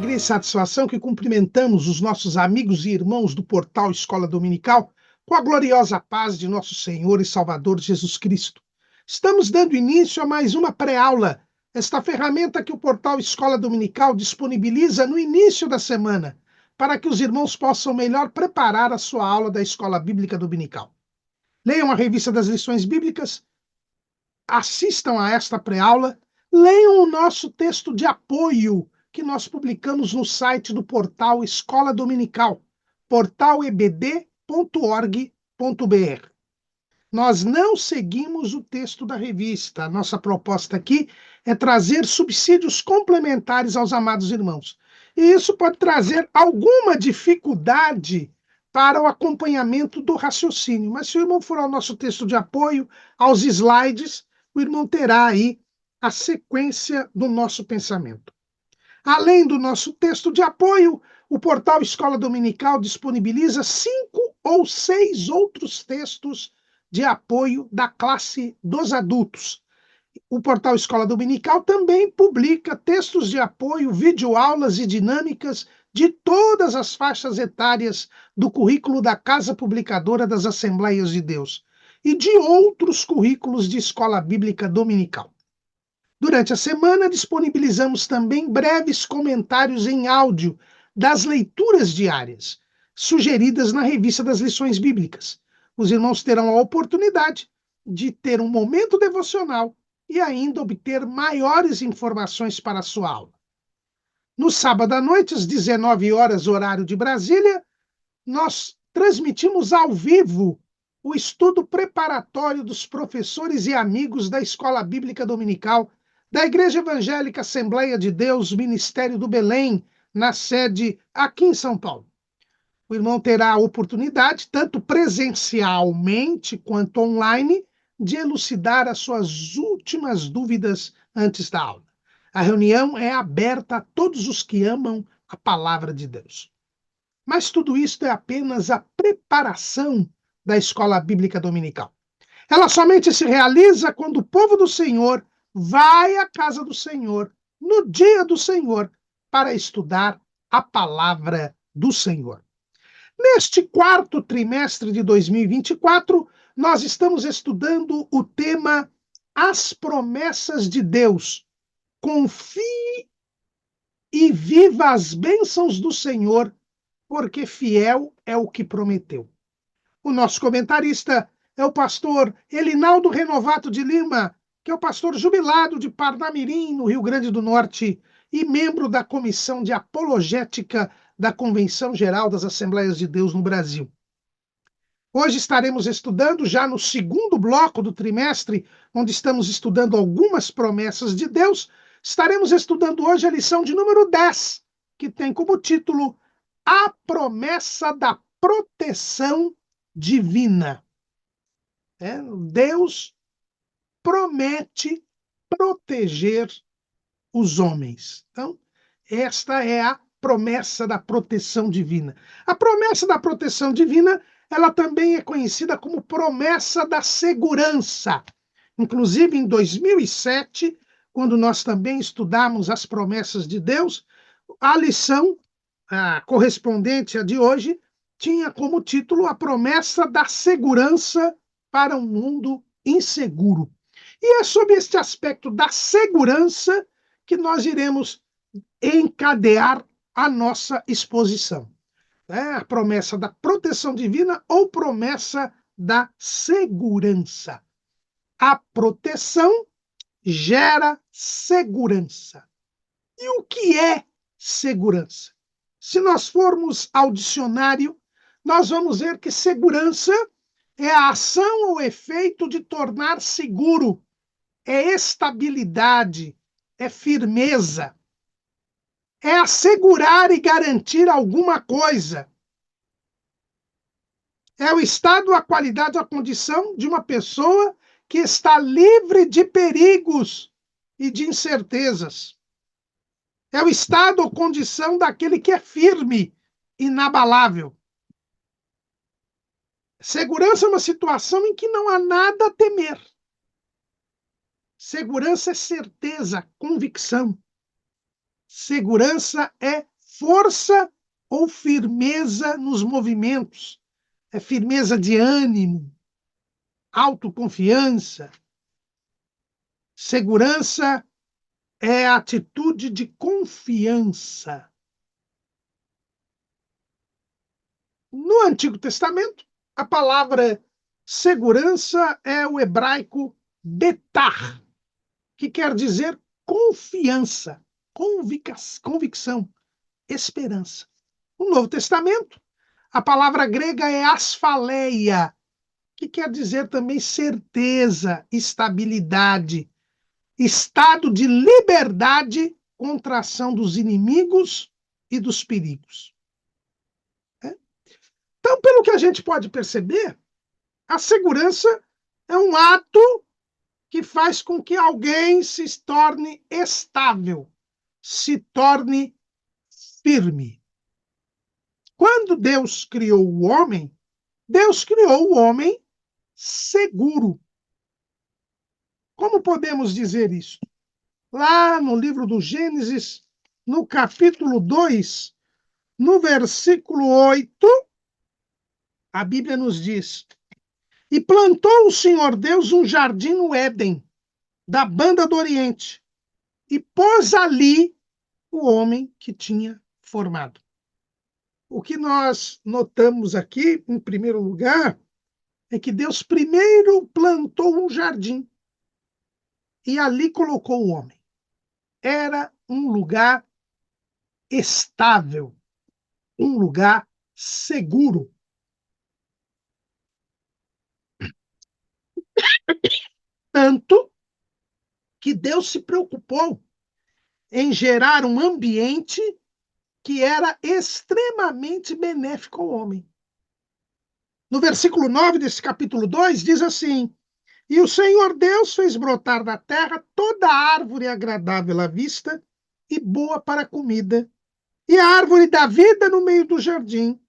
alegria e satisfação que cumprimentamos os nossos amigos e irmãos do portal Escola Dominical com a gloriosa paz de nosso Senhor e Salvador Jesus Cristo. Estamos dando início a mais uma pré-aula, esta ferramenta que o portal Escola Dominical disponibiliza no início da semana, para que os irmãos possam melhor preparar a sua aula da Escola Bíblica Dominical. Leiam a revista das lições bíblicas, assistam a esta pré-aula, leiam o nosso texto de apoio que nós publicamos no site do portal Escola Dominical, portalebd.org.br. Nós não seguimos o texto da revista. A nossa proposta aqui é trazer subsídios complementares aos amados irmãos. E isso pode trazer alguma dificuldade para o acompanhamento do raciocínio. Mas se o irmão for ao nosso texto de apoio, aos slides, o irmão terá aí a sequência do nosso pensamento. Além do nosso texto de apoio, o portal Escola Dominical disponibiliza 5 ou 6 outros textos de apoio da classe dos adultos. O portal Escola Dominical também publica textos de apoio, videoaulas e dinâmicas de todas as faixas etárias do currículo da Casa Publicadora das Assembleias de Deus e de outros currículos de Escola Bíblica Dominical. Durante a semana, disponibilizamos também breves comentários em áudio das leituras diárias, sugeridas na revista das lições bíblicas. Os irmãos terão a oportunidade de ter um momento devocional e ainda obter maiores informações para a sua aula. No sábado à noite, às 19 horas, horário de Brasília, nós transmitimos ao vivo o estudo preparatório dos professores e amigos da Escola Bíblica Dominical da Igreja Evangélica Assembleia de Deus, Ministério do Belém, na sede aqui em São Paulo. O irmão terá a oportunidade, tanto presencialmente quanto online, de elucidar as suas últimas dúvidas antes da aula. A reunião é aberta a todos os que amam a palavra de Deus. Mas tudo isso é apenas a preparação da Escola Bíblica Dominical. Ela somente se realiza quando o povo do Senhor vai à casa do Senhor, no dia do Senhor, para estudar a palavra do Senhor. Neste quarto trimestre de 2024, nós estamos estudando o tema As Promessas de Deus. Confie e viva as bênçãos do Senhor, porque fiel é o que prometeu. O nosso comentarista é o pastor Elinaldo Renovato de Lima, que é o pastor jubilado de Parnamirim, no Rio Grande do Norte, e membro da Comissão de Apologética da Convenção Geral das Assembleias de Deus no Brasil. Hoje estaremos estudando, já no segundo bloco do trimestre, onde estamos estudando algumas promessas de Deus, estaremos estudando hoje a lição de número 10, que tem como título A Promessa da Proteção Divina. Deus promete proteger os homens. Então, esta é a promessa da proteção divina. A promessa da proteção divina, ela também é conhecida como promessa da segurança. Inclusive, em 2007, quando nós também estudamos as promessas de Deus, a lição correspondente à de hoje tinha como título a promessa da segurança para um mundo inseguro. E é sobre este aspecto da segurança que nós iremos encadear a nossa exposição. A promessa da proteção divina ou promessa da segurança. A proteção gera segurança. E o que é segurança? Se nós formos ao dicionário, nós vamos ver que segurança é a ação ou efeito de tornar seguro, é estabilidade, é firmeza, é assegurar e garantir alguma coisa. É o estado, a qualidade, a condição de uma pessoa que está livre de perigos e de incertezas. É o estado ou condição daquele que é firme, inabalável. Segurança é uma situação em que não há nada a temer. Segurança é certeza, convicção. Segurança é força ou firmeza nos movimentos, é firmeza de ânimo, autoconfiança. Segurança é atitude de confiança. No Antigo Testamento, a palavra segurança é o hebraico betar, que quer dizer confiança, convicção, esperança. No Novo Testamento, a palavra grega é asfaleia, que quer dizer também certeza, estabilidade, estado de liberdade contra a ação dos inimigos e dos perigos. Então, pelo que a gente pode perceber, a segurança é um ato que faz com que alguém se torne estável, se torne firme. Quando Deus criou o homem, Deus criou o homem seguro. Como podemos dizer isso? Lá no livro do Gênesis, no capítulo 2, no versículo 8, a Bíblia nos diz: E plantou o Senhor Deus um jardim no Éden, da banda do Oriente, e pôs ali o homem que tinha formado. O que nós notamos aqui, em primeiro lugar, é que Deus primeiro plantou um jardim e ali colocou o homem. Era um lugar estável, um lugar seguro. Tanto que Deus se preocupou em gerar um ambiente que era extremamente benéfico ao homem. No versículo 9 desse capítulo 2, diz assim: E o Senhor Deus fez brotar da terra toda árvore agradável à vista e boa para a comida, e a árvore da vida no meio do jardim,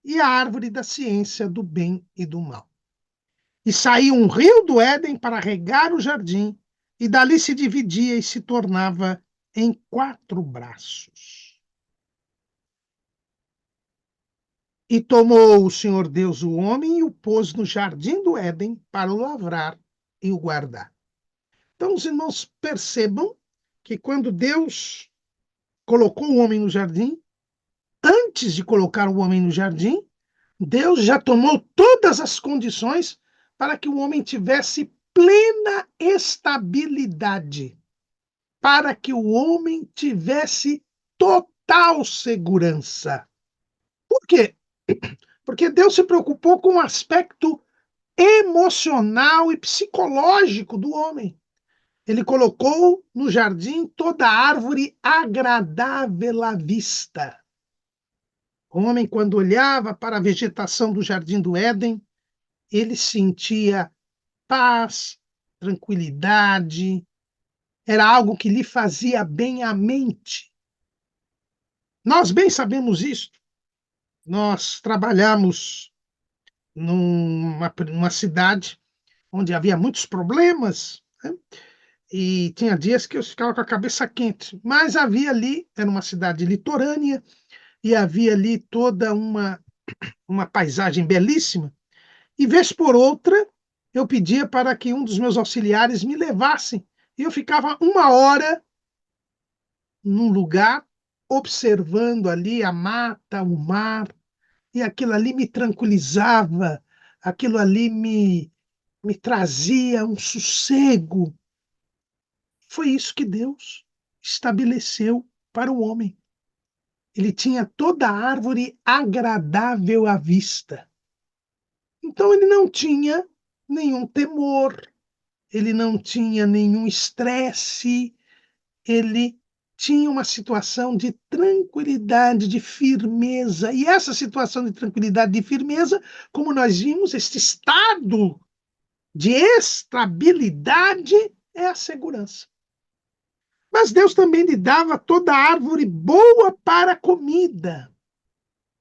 e a árvore da ciência do bem e do mal. E saía um rio do Éden para regar o jardim, e dali se dividia e se tornava em 4 braços. E tomou o Senhor Deus o homem e o pôs no jardim do Éden para o lavrar e o guardar. Então, os irmãos percebam que quando Deus colocou o homem no jardim, antes de colocar o homem no jardim, Deus já tomou todas as condições para que o homem tivesse plena estabilidade, para que o homem tivesse total segurança. Por quê? Porque Deus se preocupou com o aspecto emocional e psicológico do homem. Ele colocou no jardim toda árvore agradável à vista. O homem, quando olhava para a vegetação do jardim do Éden, ele sentia paz, tranquilidade, era algo que lhe fazia bem à mente. Nós bem sabemos isso. Nós trabalhamos numa cidade onde havia muitos problemas, né? E tinha dias que eu ficava com a cabeça quente, mas havia ali, era uma cidade litorânea, e havia ali toda uma paisagem belíssima, e vez por outra eu pedia para que um dos meus auxiliares me levasse, e eu ficava 1 hora num lugar, observando ali a mata, o mar, e aquilo ali me tranquilizava, aquilo ali me trazia um sossego. Foi isso que Deus estabeleceu para o homem. Ele tinha toda a árvore agradável à vista. Então ele não tinha nenhum temor, ele não tinha nenhum estresse, ele tinha uma situação de tranquilidade, de firmeza. E essa situação de tranquilidade e firmeza, como nós vimos, este estado de estabilidade é a segurança. Mas Deus também lhe dava toda árvore boa para a comida.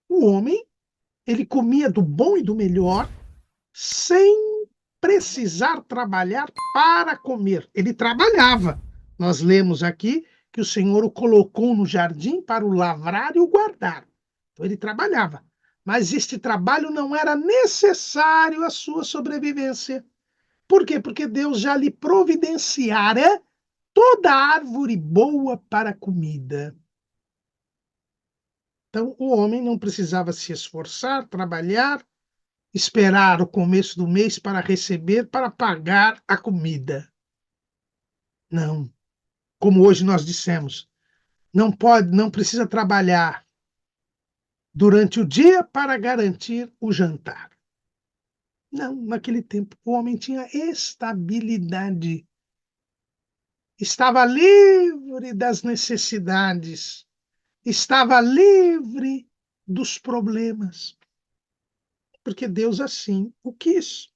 O homem, ele comia do bom e do melhor, sem precisar trabalhar para comer. Ele trabalhava. Nós lemos aqui que o Senhor o colocou no jardim para o lavrar e o guardar. Então ele trabalhava, mas este trabalho não era necessário à sua sobrevivência. Por quê? Porque Deus já lhe providenciara toda árvore boa para comida. Então o homem não precisava se esforçar, trabalhar, esperar o começo do mês para receber, para pagar a comida. Não. Como hoje nós dissemos, não precisa trabalhar durante o dia para garantir o jantar. Não, naquele tempo o homem tinha estabilidade. Estava livre das necessidades, estava livre dos problemas, porque Deus assim o quis.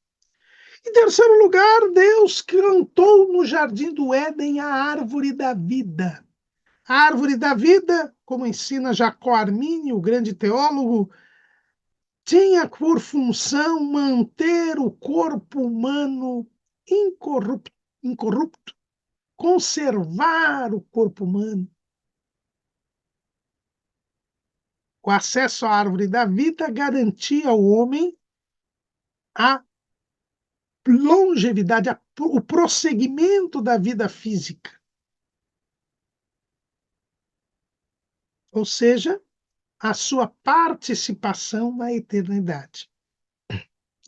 Em terceiro lugar, Deus plantou no jardim do Éden a árvore da vida. A árvore da vida, como ensina Jacó Armínio, o grande teólogo, tinha por função manter o corpo humano incorrupto, conservar o corpo humano. O acesso à árvore da vida garantia ao homem a longevidade, o prosseguimento da vida física. Ou seja, a sua participação na eternidade.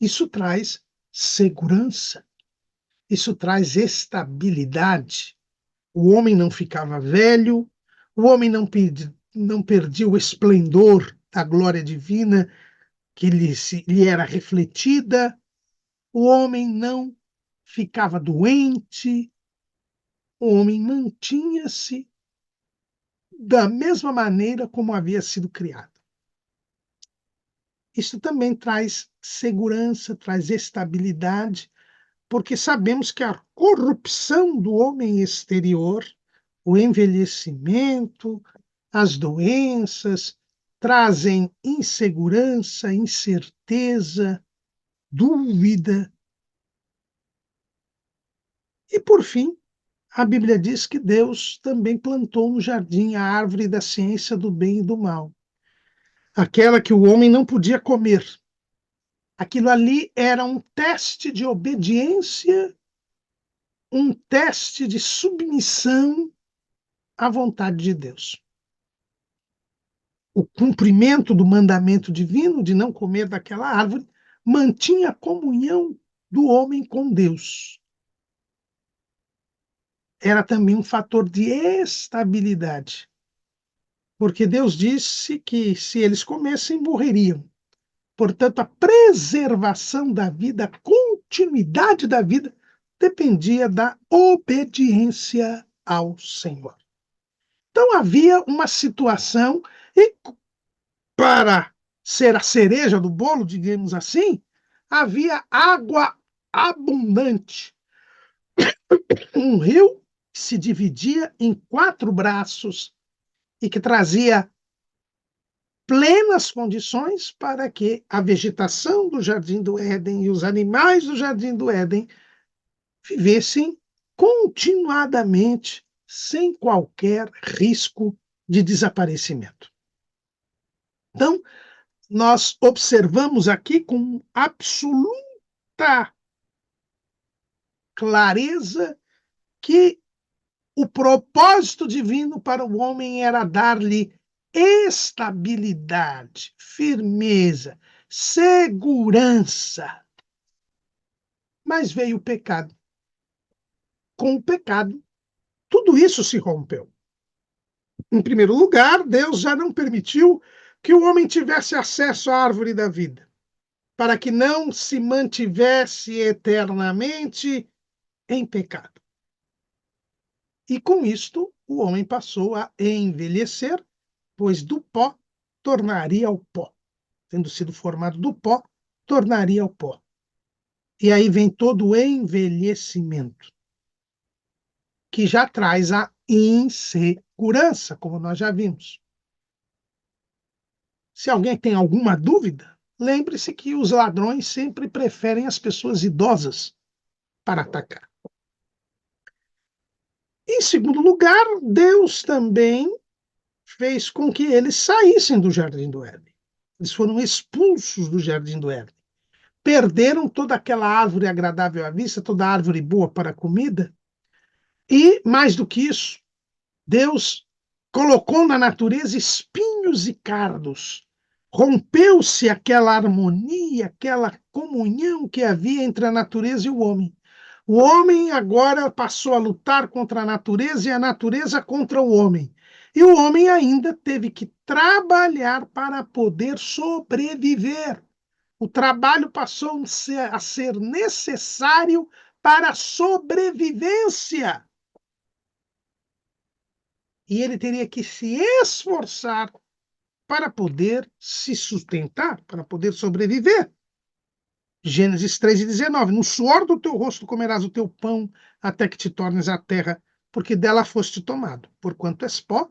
Isso traz segurança, isso traz estabilidade. O homem não ficava velho, o homem não perdia o esplendor da glória divina que lhe era refletida, o homem não ficava doente, o homem mantinha-se da mesma maneira como havia sido criado. Isso também traz segurança, traz estabilidade, porque sabemos que a corrupção do homem exterior, o envelhecimento, as doenças, trazem insegurança, incerteza, dúvida. E, por fim, a Bíblia diz que Deus também plantou no jardim a árvore da ciência do bem e do mal, aquela que o homem não podia comer. Aquilo ali era um teste de obediência, um teste de submissão à vontade de Deus. O cumprimento do mandamento divino de não comer daquela árvore mantinha a comunhão do homem com Deus. Era também um fator de estabilidade, porque Deus disse que se eles comessem, morreriam. Portanto, a preservação da vida, a continuidade da vida, dependia da obediência ao Senhor. Então havia uma situação, e para ser a cereja do bolo, digamos assim, havia água abundante. Um rio que se dividia em 4 braços e que trazia plenas condições para que a vegetação do Jardim do Éden e os animais do Jardim do Éden vivessem continuadamente, sem qualquer risco de desaparecimento. Então, nós observamos aqui com absoluta clareza que o propósito divino para o homem era dar-lhe estabilidade, firmeza, segurança. Mas veio o pecado. Com o pecado, tudo isso se rompeu. Em primeiro lugar, Deus já não permitiu que o homem tivesse acesso à árvore da vida, para que não se mantivesse eternamente em pecado. E com isto, o homem passou a envelhecer, pois do pó tornaria ao pó. Tendo sido formado do pó, tornaria ao pó. E aí vem todo o envelhecimento, que já traz a insegurança, como nós já vimos. Se alguém tem alguma dúvida, lembre-se que os ladrões sempre preferem as pessoas idosas para atacar. Em segundo lugar, Deus também fez com que eles saíssem do Jardim do Éden. Eles foram expulsos do Jardim do Éden. Perderam toda aquela árvore agradável à vista, toda árvore boa para a comida. E, mais do que isso, Deus colocou na natureza espinhos e cardos. Rompeu-se aquela harmonia, aquela comunhão que havia entre a natureza e o homem. O homem agora passou a lutar contra a natureza e a natureza contra o homem. E o homem ainda teve que trabalhar para poder sobreviver. O trabalho passou a ser necessário para a sobrevivência. E ele teria que se esforçar para poder se sustentar, para poder sobreviver. Gênesis 3:19. No suor do teu rosto comerás o teu pão, até que te tornes a terra, porque dela foste tomado. Porquanto és pó,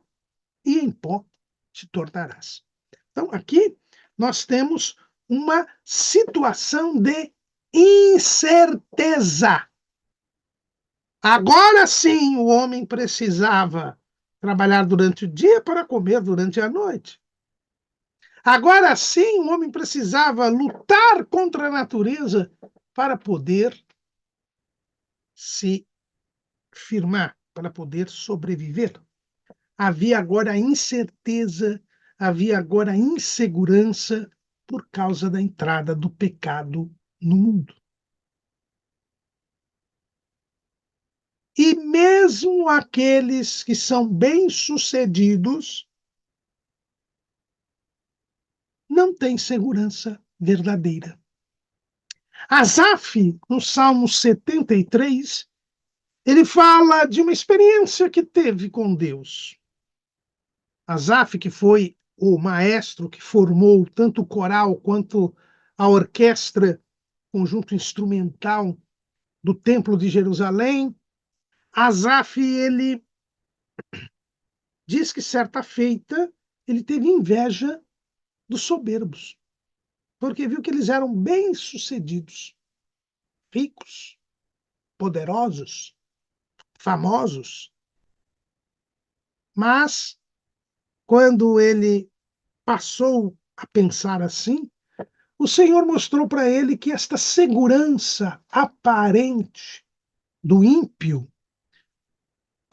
e em pó te tornarás. Então, aqui nós temos uma situação de incerteza. Agora sim, o homem precisava trabalhar durante o dia para comer durante a noite. Agora sim, o homem precisava lutar contra a natureza para poder se firmar, para poder sobreviver. Havia agora incerteza, havia agora insegurança por causa da entrada do pecado no mundo. E mesmo aqueles que são bem-sucedidos não têm segurança verdadeira. Asaf, no Salmo 73, ele fala de uma experiência que teve com Deus. Asaf, que foi o maestro que formou tanto o coral quanto a orquestra, conjunto instrumental do Templo de Jerusalém, Asaf, ele diz que certa feita ele teve inveja dos soberbos, porque viu que eles eram bem-sucedidos, ricos, poderosos, famosos. Mas, quando ele passou a pensar assim, o Senhor mostrou para ele que esta segurança aparente do ímpio,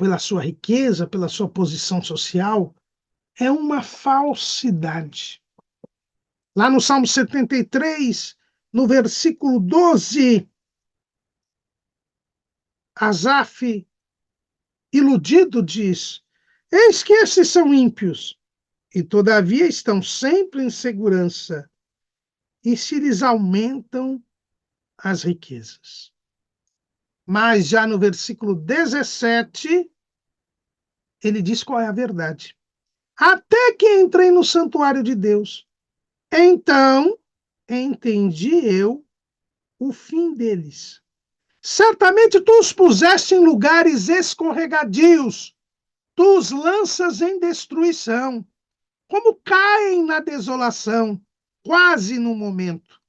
pela sua riqueza, pela sua posição social, é uma falsidade. Lá no Salmo 73, no versículo 12, Asaf, iludido, diz: Eis que esses são ímpios, e todavia estão sempre em segurança, e se lhes aumentam as riquezas. Mas já no versículo 17, ele diz qual é a verdade. Até que entrei no santuário de Deus, então entendi eu o fim deles. Certamente tu os puseste em lugares escorregadios, tu os lanças em destruição, como caem na desolação, quase no momento.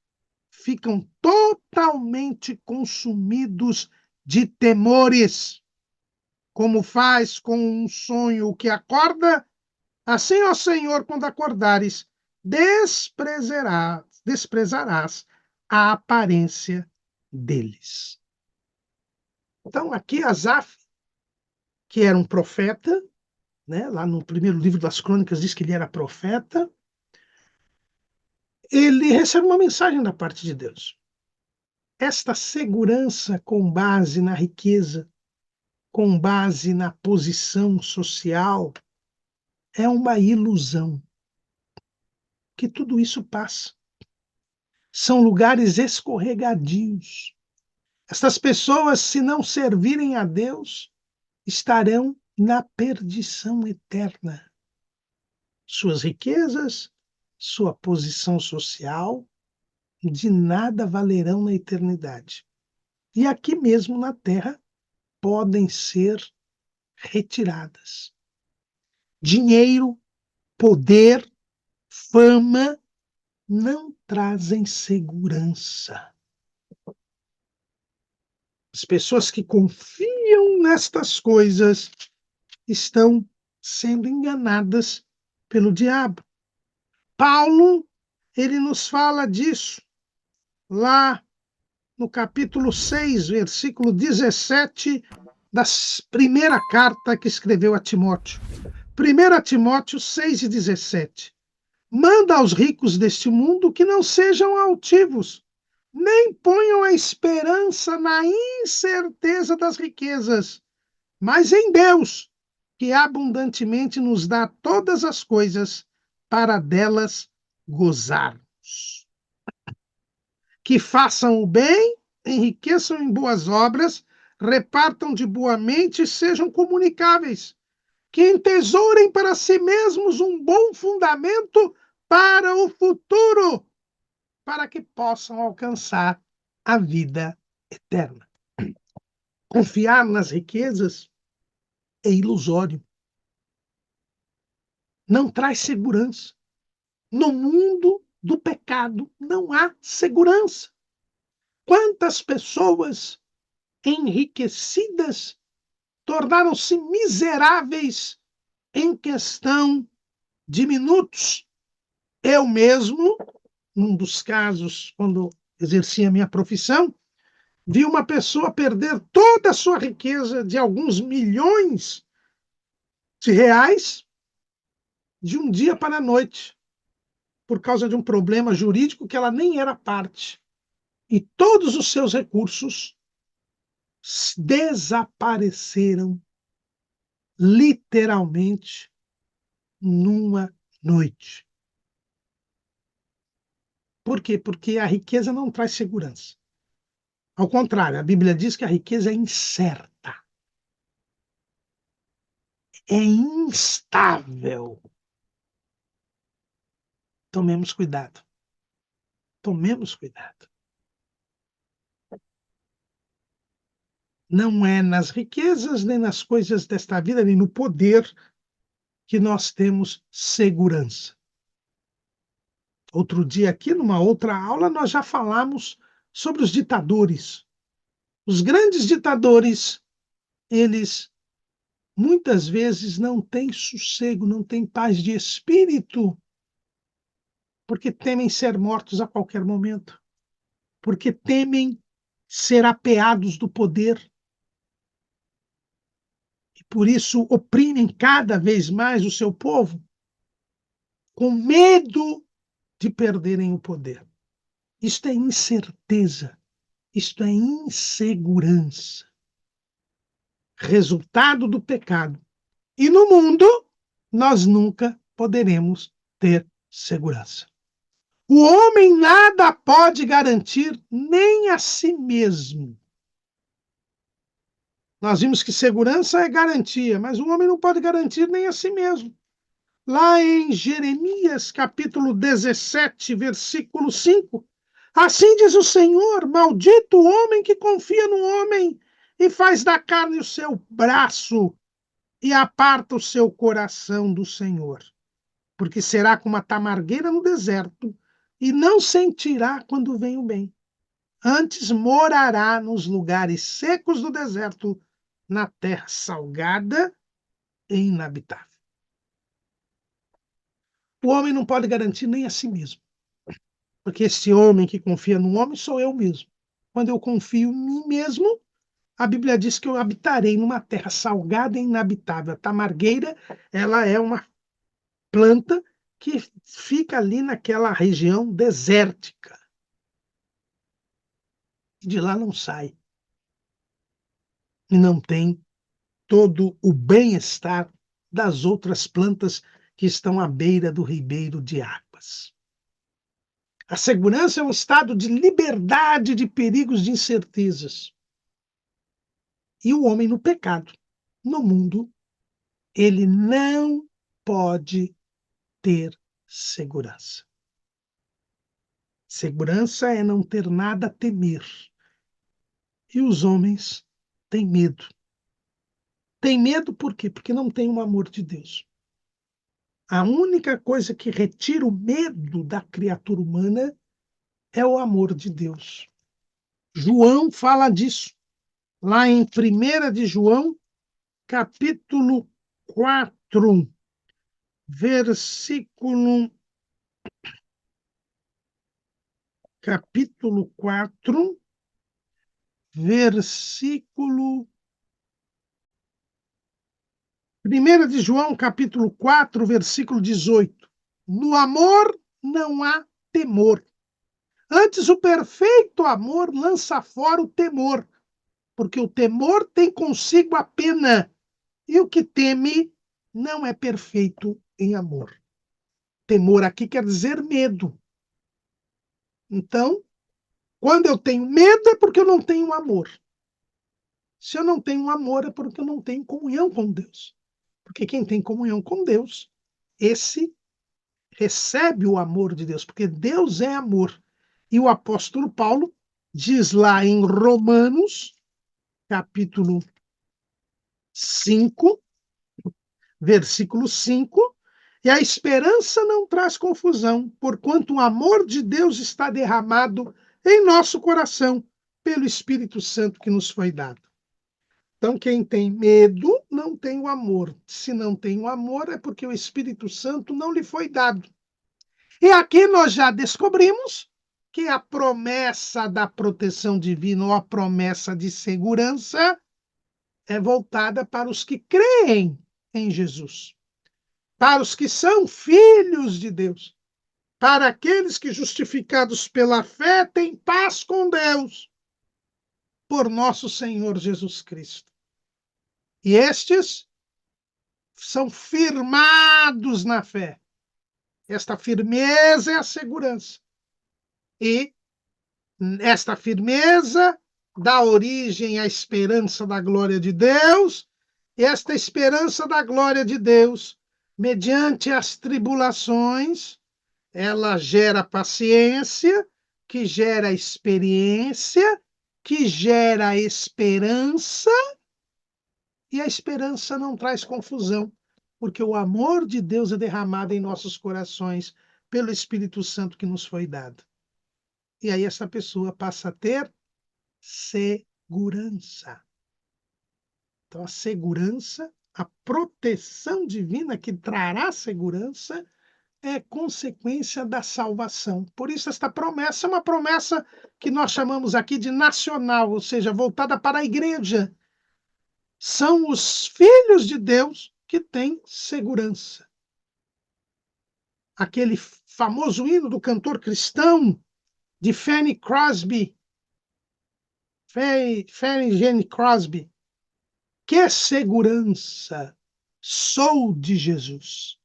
Ficam totalmente consumidos de temores. Como faz com um sonho o que acorda, assim, ó Senhor, quando acordares, desprezarás a aparência deles. Então, aqui Asaf, que era um profeta, né, lá no primeiro livro das Crônicas diz que ele era profeta, ele recebe uma mensagem da parte de Deus. Esta segurança com base na riqueza, com base na posição social, é uma ilusão. Que tudo isso passa. São lugares escorregadios. Estas pessoas, se não servirem a Deus, estarão na perdição eterna. Suas riquezas, sua posição social, de nada valerão na eternidade. E aqui mesmo na terra podem ser retiradas. Dinheiro, poder, fama não trazem segurança. As pessoas que confiam nestas coisas estão sendo enganadas pelo diabo. Paulo, ele nos fala disso lá no capítulo 6, versículo 17 da primeira carta que escreveu a Timóteo. 1 Timóteo 6:17. Manda aos ricos deste mundo que não sejam altivos, nem ponham a esperança na incerteza das riquezas, mas em Deus, que abundantemente nos dá todas as coisas para delas gozarmos. Que façam o bem, enriqueçam em boas obras, repartam de boa mente e sejam comunicáveis, que entesourem para si mesmos um bom fundamento para o futuro, para que possam alcançar a vida eterna. Confiar nas riquezas é ilusório. Não traz segurança. No mundo do pecado não há segurança. Quantas pessoas enriquecidas tornaram-se miseráveis em questão de minutos? Eu mesmo, num dos casos, quando exercia a minha profissão, vi uma pessoa perder toda a sua riqueza de alguns milhões de reais de um dia para a noite, por causa de um problema jurídico que ela nem era parte. E todos os seus recursos desapareceram literalmente numa noite. Por quê? Porque a riqueza não traz segurança. Ao contrário, a Bíblia diz que a riqueza é incerta, é instável. Tomemos cuidado. Tomemos cuidado. Não é nas riquezas, nem nas coisas desta vida, nem no poder que nós temos segurança. Outro dia, aqui numa outra aula, nós já falamos sobre os ditadores. Os grandes ditadores, eles muitas vezes não têm sossego, não têm paz de espírito, porque temem ser mortos a qualquer momento, porque temem ser apeados do poder, e por isso oprimem cada vez mais o seu povo, com medo de perderem o poder. Isto é incerteza, isto é insegurança, resultado do pecado. E no mundo, nós nunca poderemos ter segurança. O homem nada pode garantir nem a si mesmo. Nós vimos que segurança é garantia, mas o homem não pode garantir nem a si mesmo. Lá em Jeremias, capítulo 17, versículo 5, assim diz o Senhor: maldito o homem que confia no homem e faz da carne o seu braço e aparta o seu coração do Senhor, porque será como a tamargueira no deserto e não sentirá quando vem o bem. Antes morará nos lugares secos do deserto, na terra salgada e inabitável. O homem não pode garantir nem a si mesmo, porque esse homem que confia no homem sou eu mesmo. Quando eu confio em mim mesmo, a Bíblia diz que eu habitarei numa terra salgada e inabitável. A tamargueira, ela é uma planta que fica ali naquela região desértica. De lá não sai. E não tem todo o bem-estar das outras plantas que estão à beira do ribeiro de águas. A segurança é um estado de liberdade de perigos, de incertezas. E o homem no pecado, no mundo, ele não pode ter segurança. Segurança é não ter nada a temer. E os homens têm medo. Tem medo por quê? Porque não tem o amor de Deus. A única coisa que retira o medo da criatura humana é o amor de Deus. João fala disso. lá em 1 de João, capítulo 4, versículo... Capítulo 4, versículo... 1 de João, capítulo 4, versículo 18. No amor não há temor. Antes, o perfeito amor lança fora o temor, porque o temor tem consigo a pena, e o que teme não é perfeito em amor. Temor aqui quer dizer medo. Então, quando eu tenho medo é porque eu não tenho amor. Se eu não tenho amor é porque eu não tenho comunhão com Deus. Porque quem tem comunhão com Deus, esse recebe o amor de Deus, porque Deus é amor. E o apóstolo Paulo diz lá em Romanos, capítulo 5, versículo 5, e a esperança não traz confusão, porquanto o amor de Deus está derramado em nosso coração pelo Espírito Santo que nos foi dado. Então, quem tem medo não tem o amor. Se não tem o amor, é porque o Espírito Santo não lhe foi dado. E aqui nós já descobrimos que a promessa da proteção divina ou a promessa de segurança é voltada para os que creem em Jesus, para os que são filhos de Deus, para aqueles que, justificados pela fé, têm paz com Deus, por nosso Senhor Jesus Cristo. E estes são firmados na fé. Esta firmeza é a segurança. E esta firmeza dá origem à esperança da glória de Deus. E esta esperança da glória de Deus, mediante as tribulações, ela gera paciência, que gera experiência, que gera esperança, e a esperança não traz confusão, porque o amor de Deus é derramado em nossos corações pelo Espírito Santo que nos foi dado. E aí essa pessoa passa a ter segurança. Então, a segurança, a proteção divina que trará segurança, é consequência da salvação. Por isso, esta promessa é uma promessa que nós chamamos aqui de nacional, ou seja, voltada para a igreja. São os filhos de Deus que têm segurança. Aquele famoso hino do cantor cristão de Fanny Crosby, Fanny Jane Crosby, que segurança sou de Jesus.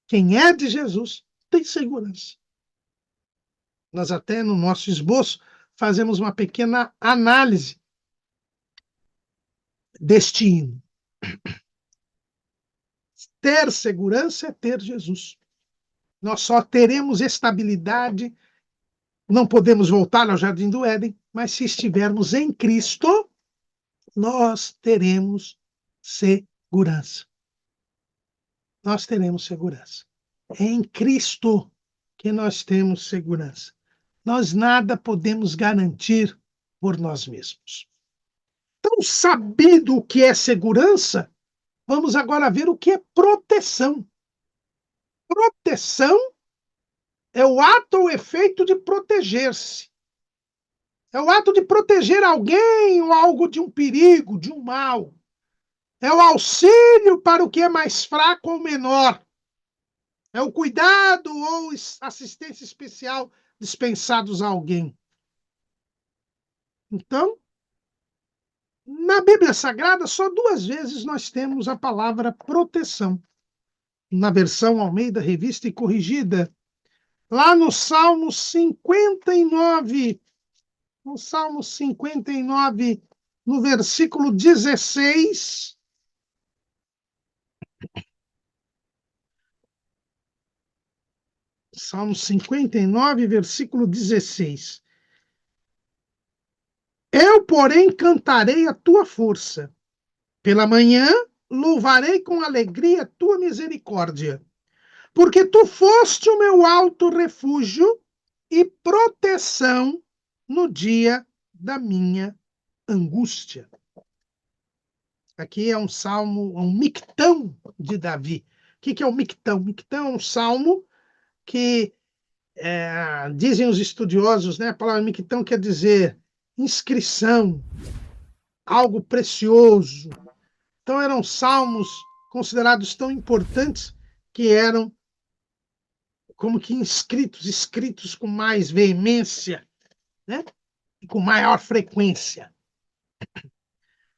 Quem é de Jesus tem segurança. Nós até no nosso esboço fazemos uma pequena análise deste hino. Ter segurança é ter Jesus. Nós só teremos estabilidade, não podemos voltar ao Jardim do Éden, mas se estivermos em Cristo, nós teremos segurança. Nós teremos segurança. É em Cristo que nós temos segurança. Nós nada podemos garantir por nós mesmos. Então, sabido o que é segurança, vamos agora ver o que é proteção. Proteção é o ato ou efeito de proteger-se. É o ato de proteger alguém ou algo de um perigo, de um mal. É o auxílio para o que é mais fraco ou menor. É o cuidado ou assistência especial dispensados a alguém. Então, na Bíblia Sagrada, só 2 vezes nós temos a palavra proteção. Na versão Almeida, Revista e Corrigida, lá no Salmo 59, no Salmo 59, no versículo 16, Salmo 59, versículo 16. Eu, porém, cantarei a tua força. Pela manhã, louvarei com alegria a tua misericórdia. Porque tu foste o meu alto refúgio e proteção no dia da minha angústia. Aqui é um salmo, um mictão de Davi. O que é o mictão? Mictão é um salmo que, dizem os estudiosos, né, a palavra mictão quer dizer inscrição, algo precioso. Então eram salmos considerados tão importantes que eram como que escritos com mais veemência, né, e com maior frequência.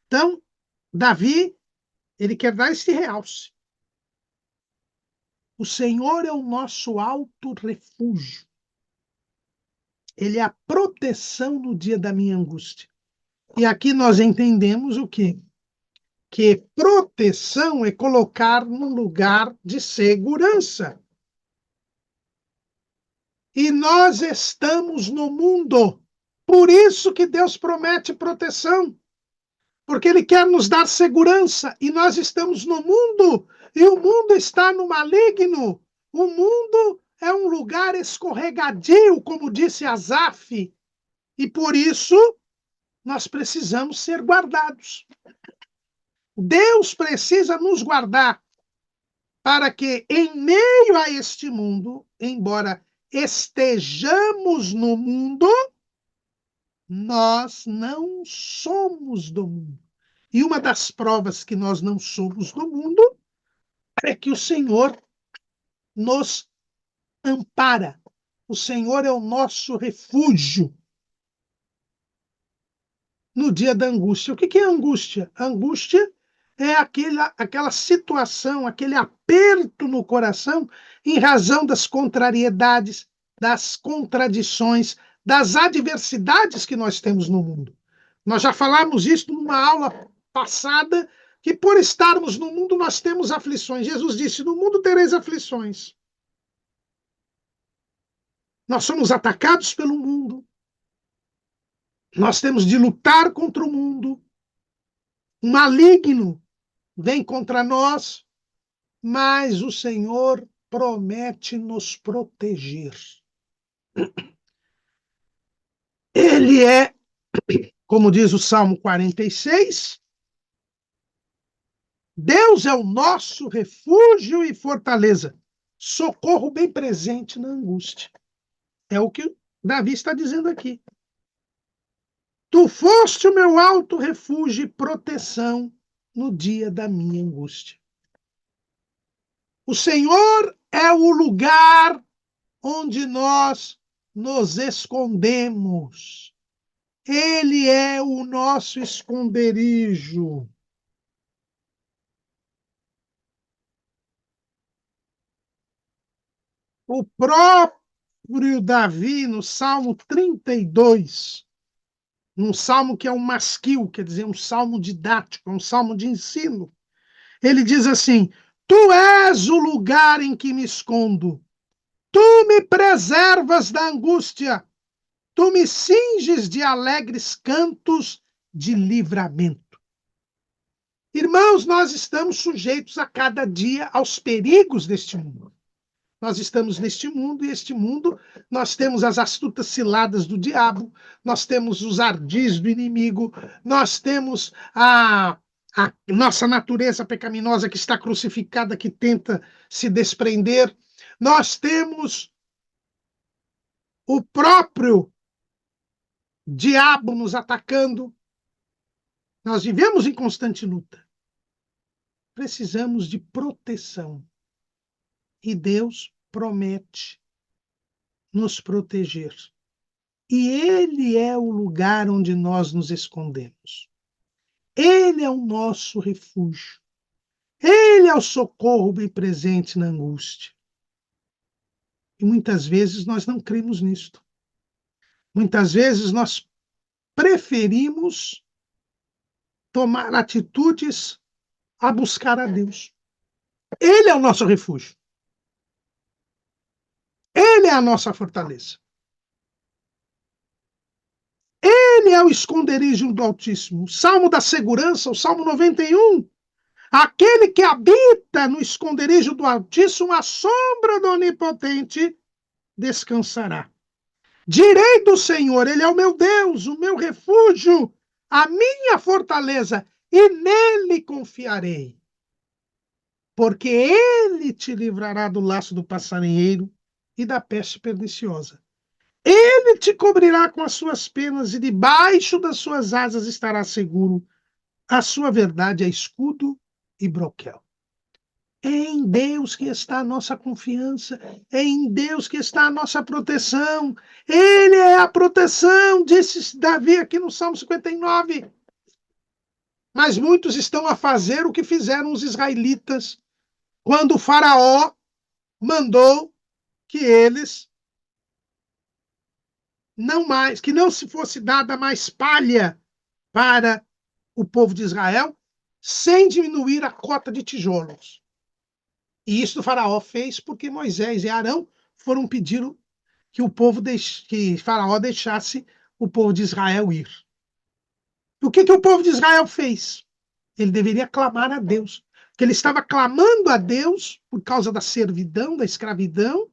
Então, Davi, ele quer dar esse realce. O Senhor é o nosso alto refúgio. Ele é a proteção no dia da minha angústia. E aqui nós entendemos o quê? Que proteção é colocar num lugar de segurança. E nós estamos no mundo. Por isso que Deus promete proteção. Porque Ele quer nos dar segurança. E nós estamos no mundo. E o mundo está no maligno. O mundo é um lugar escorregadio, como disse Asaf. E por isso nós precisamos ser guardados. Deus precisa nos guardar para que, em meio a este mundo, embora estejamos no mundo, nós não somos do mundo. E uma das provas que nós não somos do mundo é que o Senhor nos ampara. O Senhor é o nosso refúgio no dia da angústia. O que é angústia? Angústia é aquela situação, aquele aperto no coração em razão das contrariedades, das contradições, das adversidades que nós temos no mundo. Nós já falamos isso numa aula passada, que por estarmos no mundo nós temos aflições. Jesus disse, no mundo tereis aflições. Nós somos atacados pelo mundo. Nós temos de lutar contra o mundo. O maligno vem contra nós, mas o Senhor promete nos proteger. Ele é, como diz o Salmo 46, Deus é o nosso refúgio e fortaleza, socorro bem presente na angústia. É o que Davi está dizendo aqui. Tu foste o meu alto refúgio e proteção no dia da minha angústia. O Senhor é o lugar onde nós nos escondemos. Ele é o nosso esconderijo. O próprio Davi, no Salmo 32, um salmo que é um masquil, quer dizer, um salmo didático, um salmo de ensino, ele diz assim, tu és o lugar em que me escondo, tu me preservas da angústia, tu me cinges de alegres cantos de livramento. Irmãos, nós estamos sujeitos a cada dia aos perigos deste mundo. Nós estamos neste mundo, e este mundo nós temos as astutas ciladas do diabo, nós temos os ardis do inimigo, nós temos a nossa natureza pecaminosa que está crucificada, que tenta se desprender, nós temos o próprio diabo nos atacando. Nós vivemos em constante luta. Precisamos de proteção. E Deus promete nos proteger. E Ele é o lugar onde nós nos escondemos. Ele é o nosso refúgio. Ele é o socorro bem presente na angústia. E muitas vezes nós não cremos nisto. Muitas vezes nós preferimos tomar atitudes a buscar a Deus. Ele é o nosso refúgio. Ele é a nossa fortaleza. Ele é o esconderijo do Altíssimo. O Salmo da segurança, o Salmo 91. Aquele que habita no esconderijo do Altíssimo, à sombra do Onipotente, descansará. Direi do Senhor, Ele é o meu Deus, o meu refúgio, a minha fortaleza. e nele confiarei, porque ele te livrará do laço do passarinheiro e da peste perniciosa. Ele te cobrirá com as suas penas e debaixo das suas asas estará seguro. A sua verdade é escudo e broquel. É em Deus que está a nossa confiança, é em Deus que está a nossa proteção. Ele é a proteção, disse Davi aqui no Salmo 59. Mas muitos estão a fazer o que fizeram os israelitas quando o faraó mandou que eles que não se fosse dada mais palha para o povo de Israel, sem diminuir a cota de tijolos. E isso o faraó fez porque Moisés e Arão foram pedir que que Faraó deixasse o povo de Israel ir. O que o povo de Israel fez? Ele deveria clamar a Deus, porque ele estava clamando a Deus por causa da servidão, da escravidão,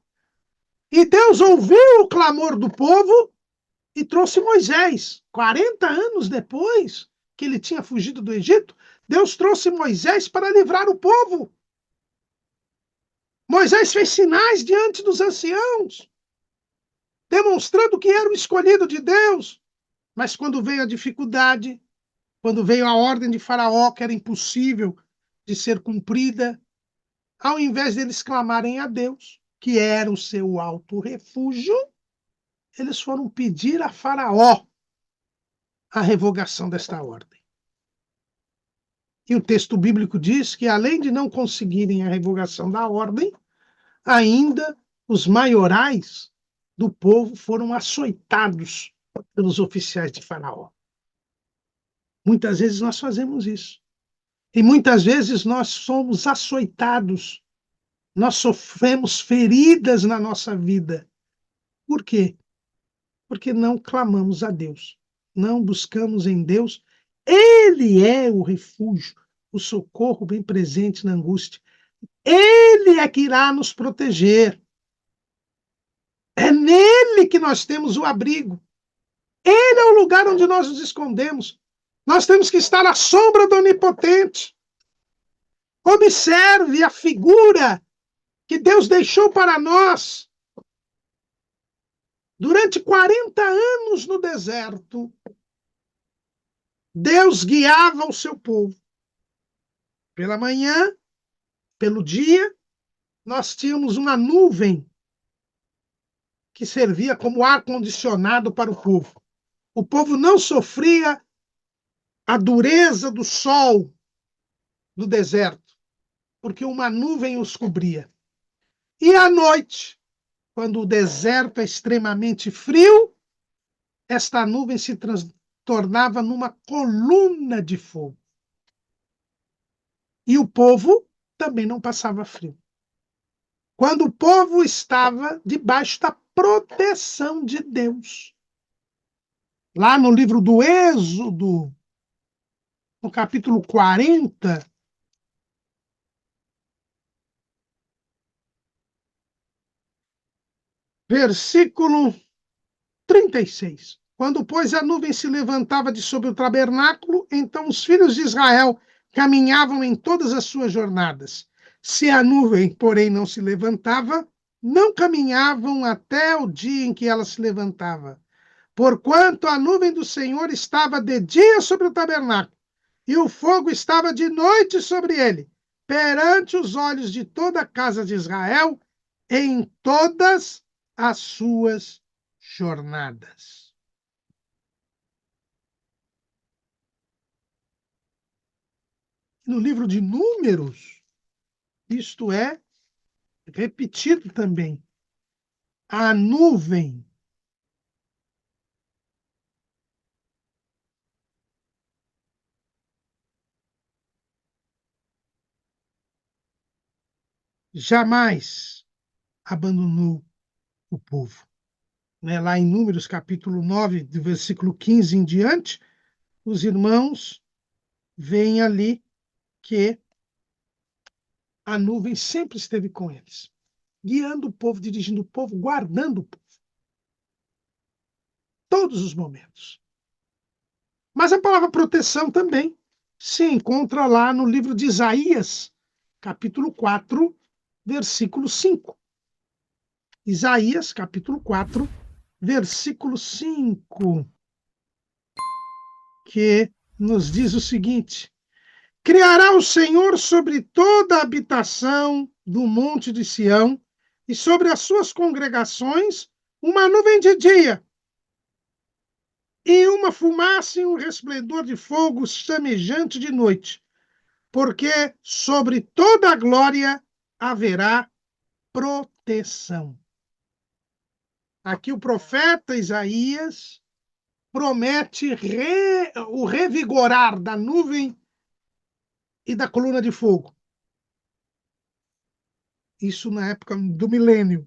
e Deus ouviu o clamor do povo e trouxe Moisés. 40 anos depois que ele tinha fugido do Egito, Deus trouxe Moisés para livrar o povo. Moisés fez sinais diante dos anciãos, demonstrando que era o escolhido de Deus. Mas quando veio a dificuldade, quando veio a ordem de Faraó, que era impossível de ser cumprida, ao invés deles clamarem a Deus, que era o seu alto refúgio, eles foram pedir a Faraó a revogação desta ordem. E o texto bíblico diz que, além de não conseguirem a revogação da ordem, ainda os maiorais do povo foram açoitados pelos oficiais de Faraó. Muitas vezes nós fazemos isso. E muitas vezes nós somos açoitados, nós sofremos feridas na nossa vida. Por quê? Porque não clamamos a Deus, não buscamos em Deus. Ele é o refúgio, o socorro bem presente na angústia. Ele é que irá nos proteger. É nele que nós temos o abrigo. Ele é o lugar onde nós nos escondemos. Nós temos que estar à sombra do Onipotente. Observe a figura que Deus deixou para nós. Durante 40 anos no deserto, Deus guiava o seu povo. Pela manhã, pelo dia, nós tínhamos uma nuvem que servia como ar-condicionado para o povo. O povo não sofria a dureza do sol do deserto, porque uma nuvem os cobria. E à noite, quando o deserto é extremamente frio, esta nuvem se tornava numa coluna de fogo. E o povo também não passava frio. Quando o povo estava debaixo da proteção de Deus. Lá no livro do Êxodo, no capítulo 40, versículo 36. Quando, pois, a nuvem se levantava de sobre o tabernáculo, então os filhos de Israel caminhavam em todas as suas jornadas. Se a nuvem, porém, não se levantava, não caminhavam até o dia em que ela se levantava. Porquanto a nuvem do Senhor estava de dia sobre o tabernáculo, e o fogo estava de noite sobre ele, perante os olhos de toda a casa de Israel, em todas as suas jornadas. No livro de Números, isto é repetido também. A nuvem jamais abandonou o povo. Lá em Números, capítulo 9, do versículo 15 em diante, os irmãos veem ali que a nuvem sempre esteve com eles, guiando o povo, dirigindo o povo, guardando o povo. Todos os momentos. Mas a palavra proteção também se encontra lá no livro de Isaías, capítulo 4, versículo 5. Isaías, capítulo 4, versículo 5, que nos diz o seguinte: Criará o Senhor sobre toda a habitação do monte de Sião e sobre as suas congregações uma nuvem de dia e uma fumaça e um resplendor de fogo chamejante de noite, porque sobre toda a glória haverá proteção. Aqui o profeta Isaías promete o revigorar da nuvem e da coluna de fogo. Isso na época do milênio.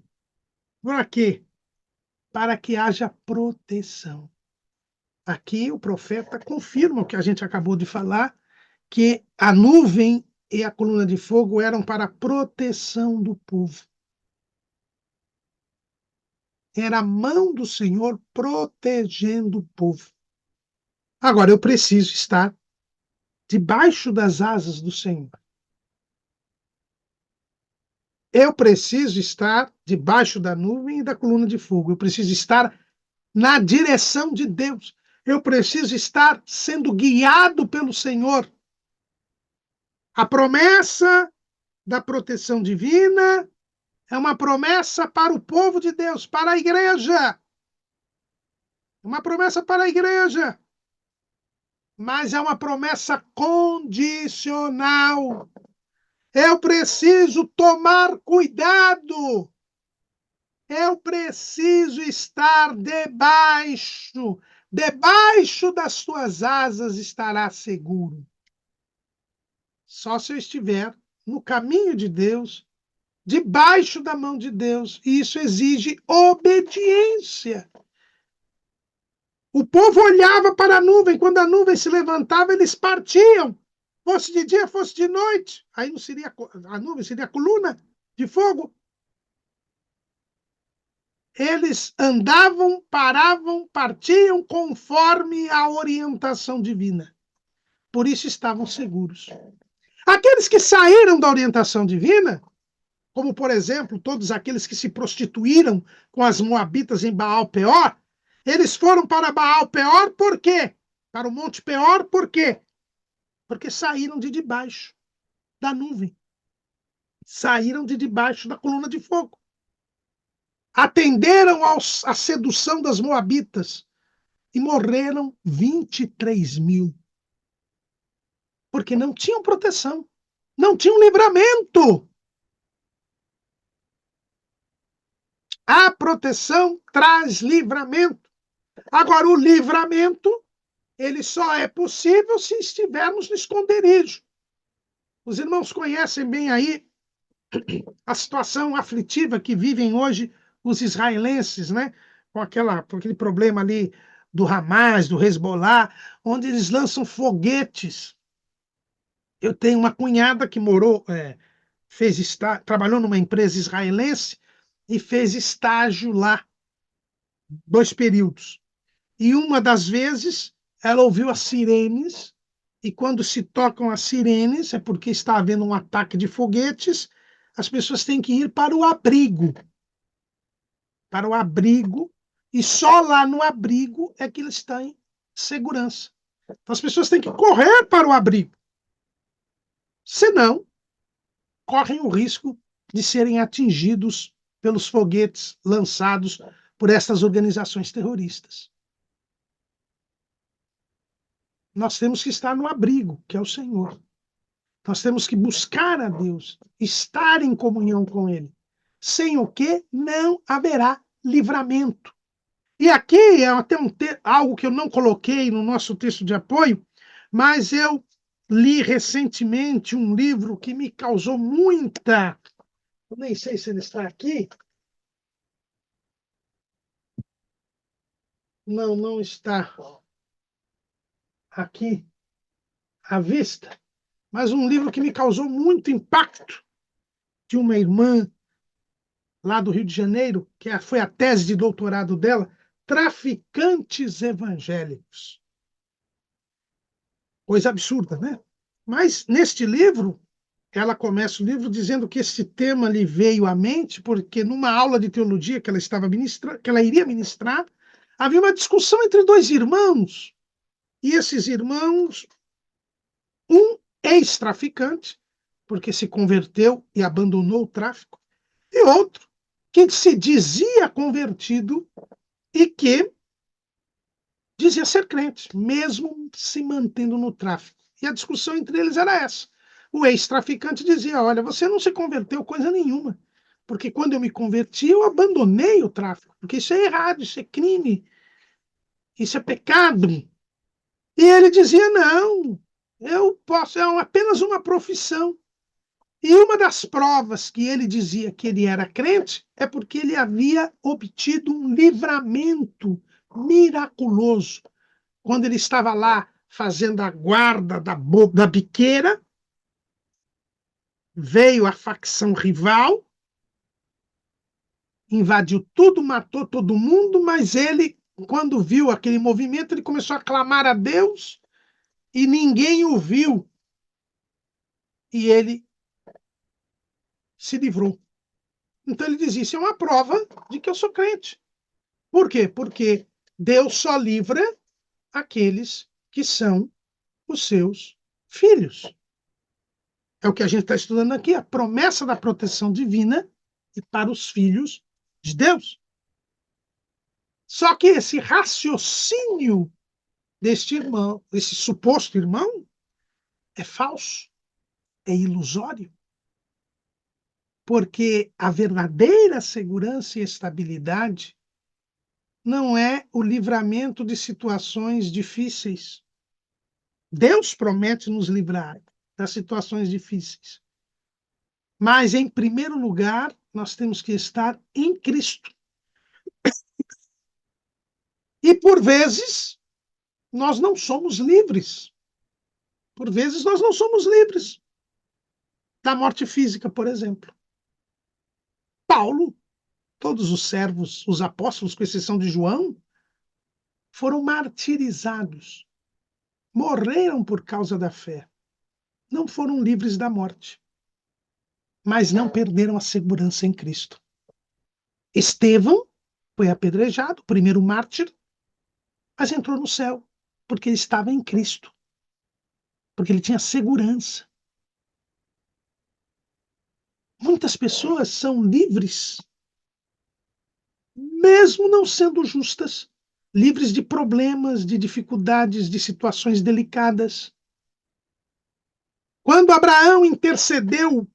Para quê? Para que haja proteção. Aqui o profeta confirma o que a gente acabou de falar, que a nuvem e a coluna de fogo eram para a proteção do povo. Era a mão do Senhor protegendo o povo. Agora, eu preciso estar debaixo das asas do Senhor. Eu preciso estar debaixo da nuvem e da coluna de fogo. Eu preciso estar na direção de Deus. Eu preciso estar sendo guiado pelo Senhor. A promessa da proteção divina é uma promessa para o povo de Deus, para a igreja. Uma promessa para a igreja. Mas é uma promessa condicional. Eu preciso tomar cuidado. Eu preciso estar debaixo das tuas asas estará seguro. Só se eu estiver no caminho de Deus, debaixo da mão de Deus, e isso exige obediência. O povo olhava para a nuvem, quando a nuvem se levantava, eles partiam. Fosse de dia, fosse de noite. Aí não seria a nuvem, seria a coluna de fogo. Eles andavam, paravam, partiam conforme a orientação divina. Por isso estavam seguros. Aqueles que saíram da orientação divina, como, por exemplo, todos aqueles que se prostituíram com as moabitas em Baal-Peor, eles foram para Baal-Peor por quê? Para o Monte Peor por quê? Porque saíram de debaixo da nuvem. Saíram de debaixo da coluna de fogo. Atenderam à sedução das moabitas e morreram 23 mil. Porque não tinham proteção, não tinham livramento. A proteção traz livramento. Agora, o livramento, ele só é possível se estivermos no esconderijo. Os irmãos conhecem bem aí a situação aflitiva que vivem hoje os israelenses, né? Com aquele problema ali do Hamas, do Hezbollah, onde eles lançam foguetes. Eu tenho uma cunhada que trabalhou numa empresa israelense e fez estágio lá, 2 períodos. E uma das vezes ela ouviu as sirenes, e quando se tocam as sirenes, é porque está havendo um ataque de foguetes, as pessoas têm que ir para o abrigo. Para o abrigo, e só lá no abrigo é que eles têm segurança. Então as pessoas têm que correr para o abrigo. Senão, correm o risco de serem atingidos pelos foguetes lançados por essas organizações terroristas. Nós temos que estar no abrigo, que é o Senhor. Nós temos que buscar a Deus, estar em comunhão com Ele, sem o que não haverá livramento. E aqui é até algo que eu não coloquei no nosso texto de apoio, mas eu li recentemente um livro que me causou muita... Eu nem sei se ele está aqui. Não, não está aqui à vista, mas um livro que me causou muito impacto, de uma irmã lá do Rio de Janeiro, que foi a tese de doutorado dela, Traficantes Evangélicos. Coisa absurda, né? Mas neste livro, ela começa o livro dizendo que esse tema lhe veio à mente porque numa aula de teologia que ela estava ministrando, que ela iria ministrar, havia uma discussão entre dois irmãos. E esses irmãos, um ex-traficante, porque se converteu e abandonou o tráfico, e outro que se dizia convertido e que dizia ser crente, mesmo se mantendo no tráfico. E a discussão entre eles era essa. O ex-traficante dizia: olha, você não se converteu coisa nenhuma, porque quando eu me converti, eu abandonei o tráfico, porque isso é errado, isso é crime, isso é pecado. E ele dizia: não, eu posso, é apenas uma profissão. E uma das provas que ele dizia que ele era crente é porque ele havia obtido um livramento miraculoso quando ele estava lá fazendo a guarda da biqueira, veio a facção rival, invadiu tudo, matou todo mundo, mas ele, quando viu aquele movimento, ele começou a clamar a Deus e ninguém o viu. E ele se livrou. Então ele diz: isso é uma prova de que eu sou crente. Por quê? Porque Deus só livra aqueles que são os seus filhos. É o que a gente está estudando aqui, a promessa da proteção divina e para os filhos de Deus. Só que esse raciocínio deste irmão, desse suposto irmão, é falso, é ilusório. Porque a verdadeira segurança e estabilidade não é o livramento de situações difíceis. Deus promete nos livrar das situações difíceis. Mas, em primeiro lugar, nós temos que estar em Cristo. E, por vezes, nós não somos livres. Por vezes, nós não somos livres da morte física, por exemplo. Paulo, todos os servos, os apóstolos, com exceção de João, foram martirizados, morreram por causa da fé. Não foram livres da morte, mas não perderam a segurança em Cristo. Estevão foi apedrejado, o primeiro mártir, mas entrou no céu, porque ele estava em Cristo, porque ele tinha segurança. Muitas pessoas são livres, mesmo não sendo justas, livres de problemas, de dificuldades, de situações delicadas. Quando Abraão intercedeu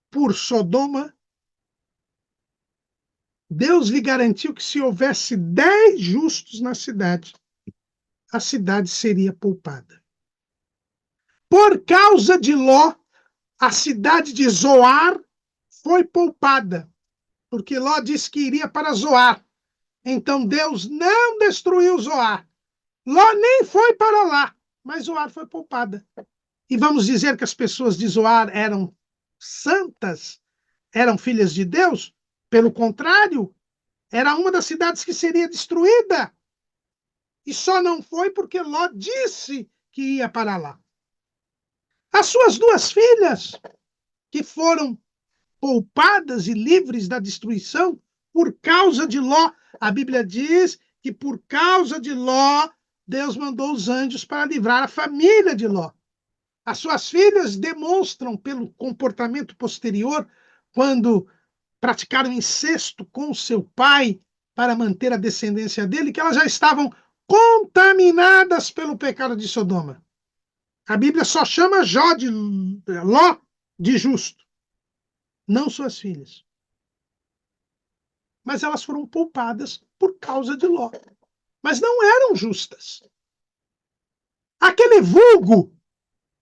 por Sodoma, Deus lhe garantiu que se houvesse 10 justos na cidade, a cidade seria poupada. Por causa de Ló, a cidade de Zoar foi poupada, porque Ló disse que iria para Zoar. Então Deus não destruiu Zoar. Ló nem foi para lá, mas Zoar foi poupada. E vamos dizer que as pessoas de Zoar eram santas, eram filhas de Deus? Pelo contrário, era uma das cidades que seria destruída. E só não foi porque Ló disse que ia para lá. As suas duas filhas, que foram poupadas e livres da destruição por causa de Ló. A Bíblia diz que por causa de Ló, Deus mandou os anjos para livrar a família de Ló. As suas filhas demonstram, pelo comportamento posterior, quando praticaram incesto com seu pai para manter a descendência dele, que elas já estavam contaminadas pelo pecado de Sodoma. A Bíblia só chama Ló de justo, não suas filhas. Mas elas foram poupadas por causa de Ló. Mas não eram justas. Aquele vulgo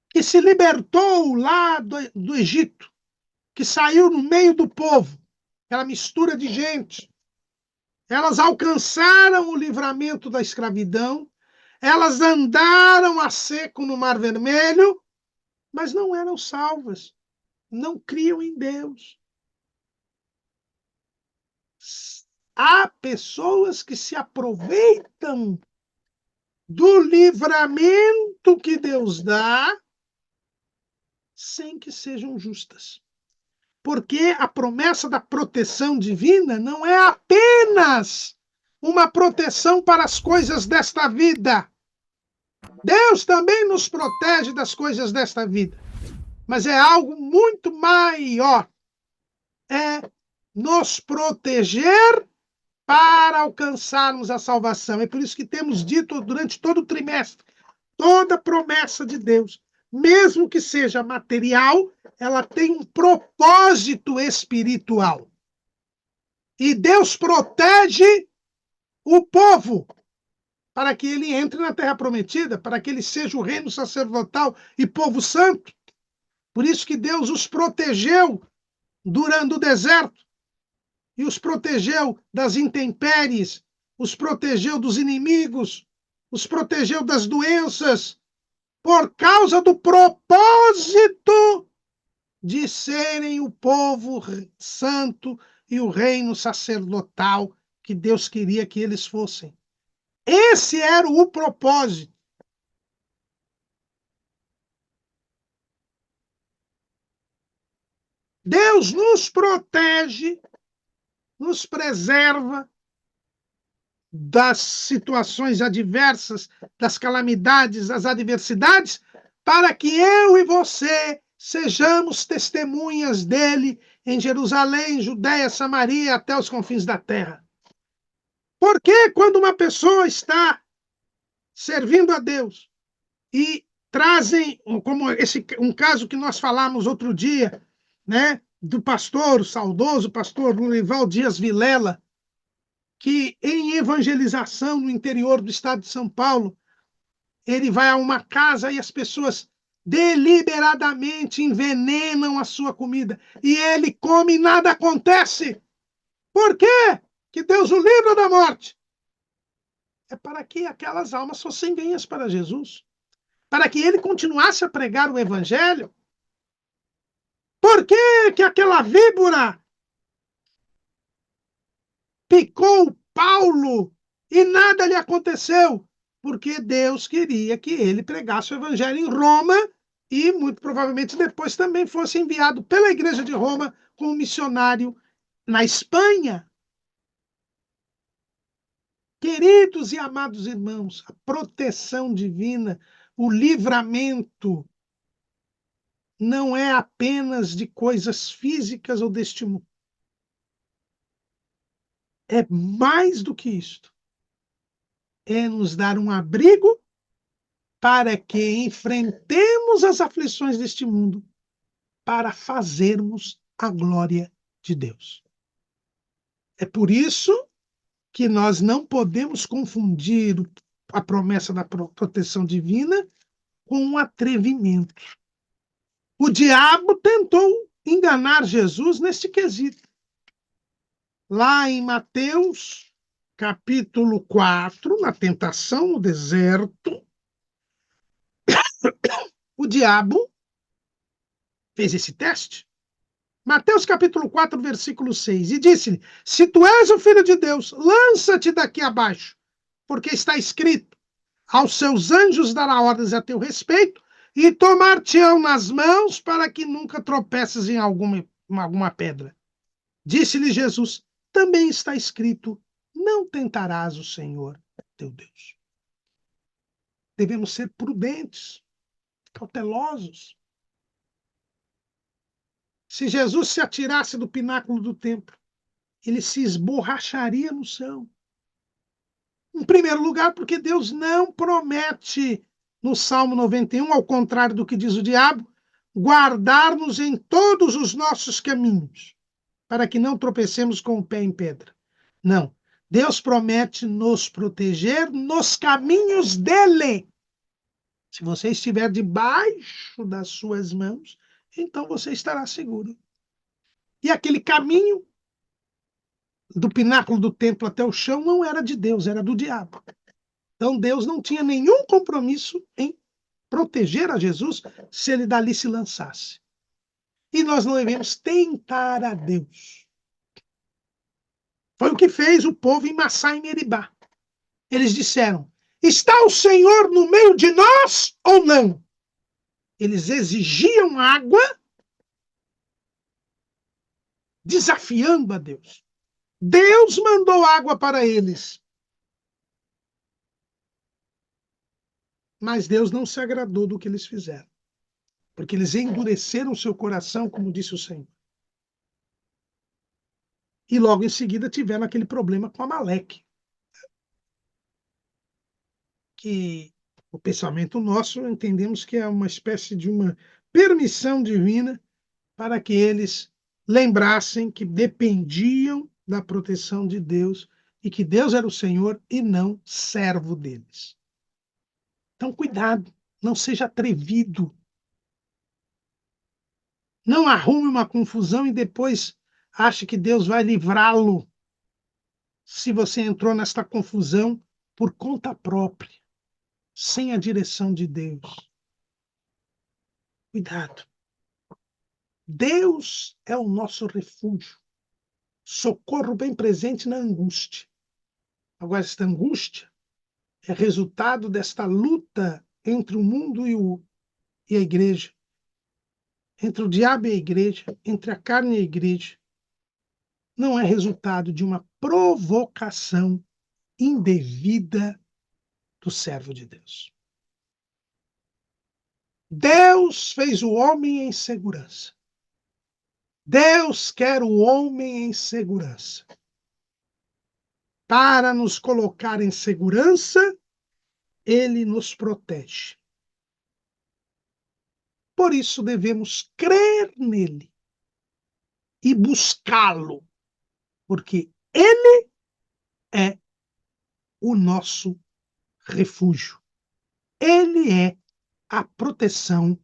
que se libertou lá do Egito, que saiu no meio do povo, aquela mistura de gente, elas alcançaram o livramento da escravidão, elas andaram a seco no Mar Vermelho, mas não eram salvas, não criam em Deus. Há pessoas que se aproveitam do livramento que Deus dá, sem que sejam justas. Porque a promessa da proteção divina não é apenas uma proteção para as coisas desta vida. Deus também nos protege das coisas desta vida. Mas é algo muito maior. É nos proteger para alcançarmos a salvação. É por isso que temos dito durante todo o trimestre, toda promessa de Deus, mesmo que seja material, ela tem um propósito espiritual. E Deus protege o povo para que ele entre na terra prometida, para que ele seja o reino sacerdotal e povo santo. Por isso que Deus os protegeu durante o deserto e os protegeu das intempéries, os protegeu dos inimigos, os protegeu das doenças, por causa do propósito de serem o povo santo e o reino sacerdotal que Deus queria que eles fossem. Esse era o propósito. Deus nos protege, nos preserva das situações adversas, das calamidades, das adversidades, para que eu e você sejamos testemunhas dele em Jerusalém, Judéia, Samaria, até os confins da terra. Porque quando uma pessoa está servindo a Deus e trazem, como um caso que nós falamos outro dia, né, do pastor, o saudoso pastor Lurival Dias Vilela, que em evangelização no interior do estado de São Paulo, ele vai a uma casa e as pessoas deliberadamente envenenam a sua comida. E ele come e nada acontece. Por quê? Que Deus o livra da morte. É para que aquelas almas fossem ganhas para Jesus. Para que ele continuasse a pregar o evangelho. Por que aquela víbora picou Paulo e nada lhe aconteceu? Porque Deus queria que ele pregasse o evangelho em Roma e, muito provavelmente, depois também fosse enviado pela Igreja de Roma como missionário na Espanha. Queridos e amados irmãos, a proteção divina, o livramento, não é apenas de coisas físicas ou deste mundo. É mais do que isto. É nos dar um abrigo para que enfrentemos as aflições deste mundo, para fazermos a glória de Deus. É por isso que nós não podemos confundir a promessa da proteção divina com um atrevimento. O diabo tentou enganar Jesus neste quesito. Lá em Mateus, capítulo 4, na tentação no deserto, o diabo fez esse teste. Mateus capítulo 4, versículo 6. E disse-lhe: se tu és o filho de Deus, lança-te daqui abaixo, porque está escrito: aos seus anjos dará ordens a teu respeito, e tomar-te-ão nas mãos para que nunca tropeces em alguma pedra. Disse-lhe Jesus: também está escrito: não tentarás o Senhor teu Deus. Devemos ser prudentes, cautelosos. Se Jesus se atirasse do pináculo do templo, ele se esborracharia no chão. Em primeiro lugar, porque Deus não promete, no Salmo 91, ao contrário do que diz o diabo, guardar-nos em todos os nossos caminhos, para que não tropecemos com o pé em pedra. Não. Deus promete nos proteger nos caminhos dele. Se você estiver debaixo das suas mãos, então você estará seguro. E aquele caminho do pináculo do templo até o chão não era de Deus, era do diabo. Então Deus não tinha nenhum compromisso em proteger a Jesus se ele dali se lançasse. E nós não devemos tentar a Deus. Foi o que fez o povo em Massá e Meribá. Eles disseram: Está o Senhor no meio de nós ou não? Eles exigiam água, desafiando a Deus. Deus mandou água para eles. Mas Deus não se agradou do que eles fizeram, porque eles endureceram seu coração, como disse o Senhor. E logo em seguida tiveram aquele problema com Amaleque, que o pensamento nosso entendemos que é uma espécie de uma permissão divina para que eles lembrassem que dependiam da proteção de Deus e que Deus era o Senhor e não servo deles. Então, cuidado, não seja atrevido. Não arrume uma confusão e depois ache que Deus vai livrá-lo se você entrou nesta confusão por conta própria, sem a direção de Deus. Cuidado. Deus é o nosso refúgio, socorro bem presente na angústia. Agora, esta angústia é resultado desta luta entre o mundo e a igreja, entre o diabo e a igreja, entre a carne e a igreja. Não é resultado de uma provocação indevida do servo de Deus. Deus fez o homem em segurança. Deus quer o homem em segurança. Para nos colocar em segurança, ele nos protege. Por isso devemos crer nele e buscá-lo, porque ele é o nosso refúgio. Ele é a proteção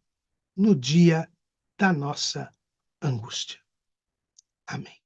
no dia da nossa angústia. Amém.